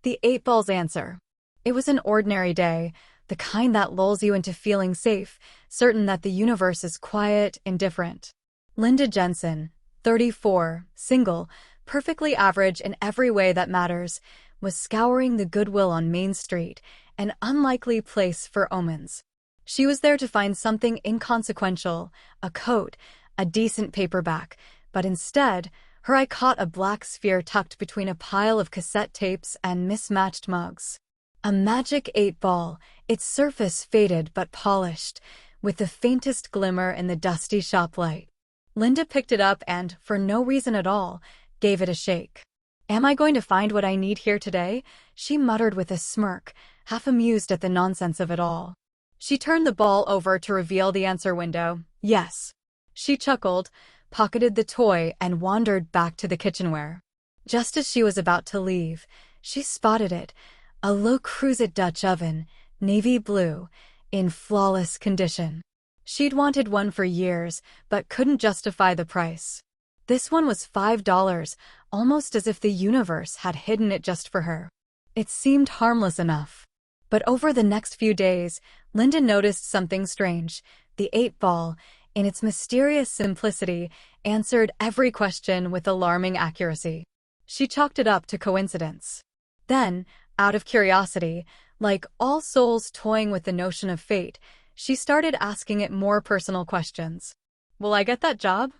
The 8 Ball's answer. It was an ordinary day, the kind that lulls you into feeling safe, certain that the universe is quiet, indifferent. Linda Jensen, 34, single, perfectly average in every way that matters, was scouring the Goodwill on Main Street, an unlikely place for omens. She was there to find something inconsequential, a coat, a decent paperback, but instead, her eye caught a black sphere tucked between a pile of cassette tapes and mismatched mugs. A magic 8 Ball, its surface faded but polished, with the faintest glimmer in the dusty shop light. Linda picked it up and, for no reason at all, gave it a shake. "Am I going to find what I need here today?" she muttered with a smirk, half amused at the nonsense of it all. She turned the ball over to reveal the answer window. Yes. She chuckled, pocketed the toy, and wandered back to the kitchenware. Just as she was about to leave, she spotted it, a Le Creuset Dutch oven, navy blue, in flawless condition. She'd wanted one for years, but couldn't justify the price. This one was $5, almost as if the universe had hidden it just for her. It seemed harmless enough. But over the next few days, Linda noticed something strange. The 8 Ball, in its mysterious simplicity, answered every question with alarming accuracy. She chalked it up to coincidence. Then, out of curiosity, like all souls toying with the notion of fate, she started asking it more personal questions. "Will I get that job?"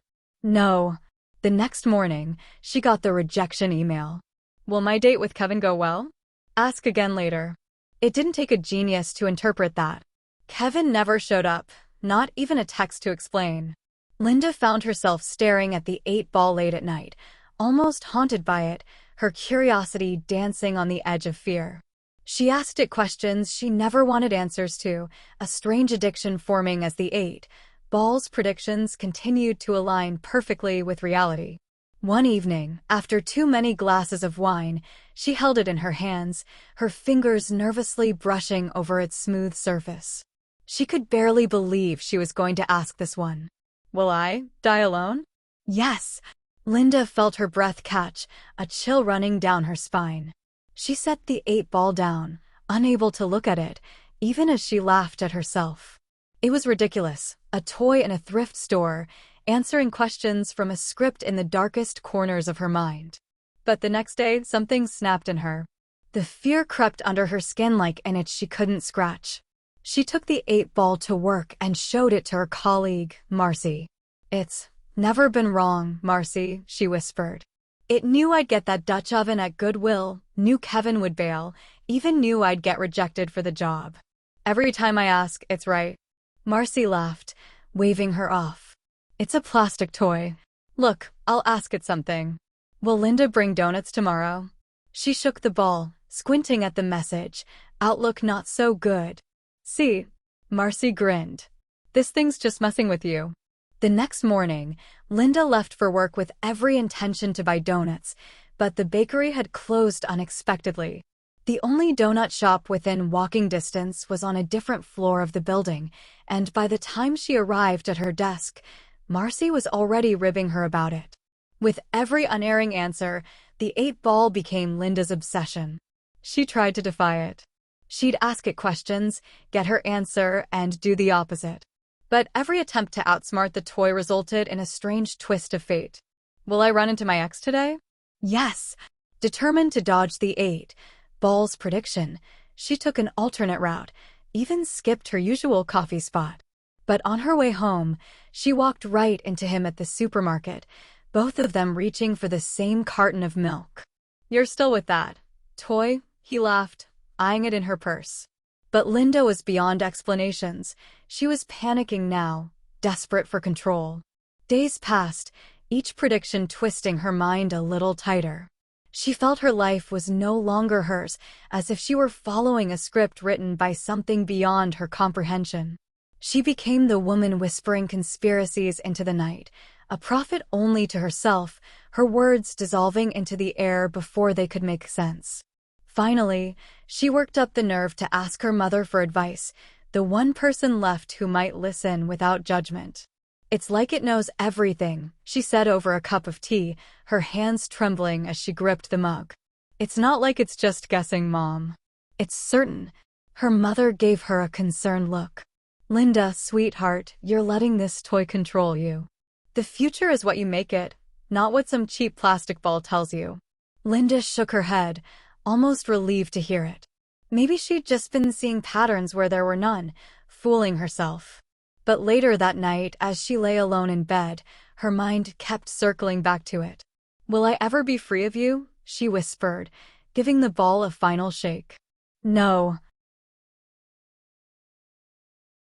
No. The next morning, she got the rejection email. "Will my date with Kevin go well?" Ask again later. It didn't take a genius to interpret that. Kevin never showed up, not even a text to explain. Linda found herself staring at the 8 Ball late at night, almost haunted by it, her curiosity dancing on the edge of fear. She asked it questions she never wanted answers to, a strange addiction forming as the 8 Ball's predictions continued to align perfectly with reality. One evening, after too many glasses of wine, she held it in her hands, her fingers nervously brushing over its smooth surface. She could barely believe she was going to ask this one. "Will I die alone?" Yes. Linda felt her breath catch, a chill running down her spine. She set the 8 Ball down, unable to look at it, even as she laughed at herself. It was ridiculous, a toy in a thrift store, answering questions from a script in the darkest corners of her mind. But the next day, something snapped in her. The fear crept under her skin like an itch she couldn't scratch. She took the 8 Ball to work and showed it to her colleague, Marcy. "It's never been wrong, Marcy," she whispered. "It knew I'd get that Dutch oven at Goodwill, knew Kevin would bail, even knew I'd get rejected for the job. Every time I ask, it's right." Marcy laughed, waving her off. "It's a plastic toy. Look, I'll ask it something. Will Linda bring donuts tomorrow?" She shook the ball, squinting at the message, outlook not so good. "See?" Marcy grinned. "This thing's just messing with you." The next morning, Linda left for work with every intention to buy donuts, but the bakery had closed unexpectedly. The only donut shop within walking distance was on a different floor of the building, and by the time she arrived at her desk, Marcy was already ribbing her about it. With every unerring answer, the 8 Ball became Linda's obsession. She tried to defy it. She'd ask it questions, get her answer, and do the opposite. But every attempt to outsmart the toy resulted in a strange twist of fate. "Will I run into my ex today?" Yes. Determined to dodge the 8 Ball's prediction, she took an alternate route, even skipped her usual coffee spot. But on her way home, she walked right into him at the supermarket, both of them reaching for the same carton of milk. "You're still with that toy?" he laughed, eyeing it in her purse. But Linda was beyond explanations. She was panicking now, desperate for control. Days passed, each prediction twisting her mind a little tighter. She felt her life was no longer hers, as if she were following a script written by something beyond her comprehension. She became the woman whispering conspiracies into the night, a prophet only to herself, her words dissolving into the air before they could make sense. Finally, she worked up the nerve to ask her mother for advice, the one person left who might listen without judgment. "It's like it knows everything," she said over a cup of tea, her hands trembling as she gripped the mug. It's not like it's just guessing, Mom. It's certain. Her mother gave her a concerned look. Linda, sweetheart, you're letting this toy control you. The future is what you make it, not what some cheap plastic ball tells you. Linda shook her head, almost relieved to hear it. Maybe she'd just been seeing patterns where there were none, fooling herself. But later that night, as she lay alone in bed, her mind kept circling back to it. Will I ever be free of you? She whispered, giving the ball a final shake. No.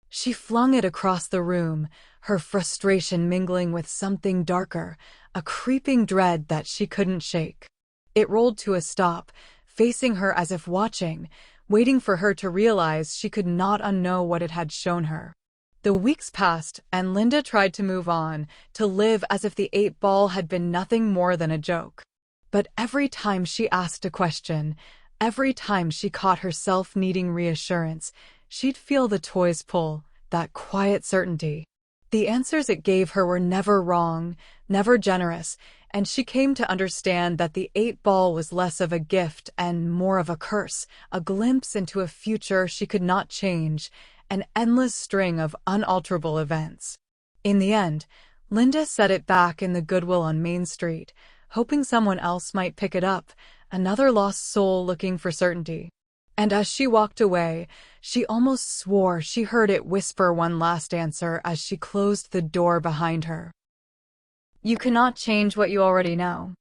She flung it across the room, her frustration mingling with something darker, a creeping dread that she couldn't shake. It rolled to a stop, facing her as if watching, waiting for her to realize she could not unknow what it had shown her. The weeks passed, and Linda tried to move on, to live as if the 8-ball had been nothing more than a joke. But every time she asked a question, every time she caught herself needing reassurance, she'd feel the toy's pull, that quiet certainty. The answers it gave her were never wrong, never generous, and she came to understand that the 8-ball was less of a gift and more of a curse, a glimpse into a future she could not change, an endless string of unalterable events. In the end, Linda set it back in the Goodwill on Main Street, hoping someone else might pick it up, another lost soul looking for certainty. And as she walked away, she almost swore she heard it whisper one last answer as she closed the door behind her. You cannot change what you already know.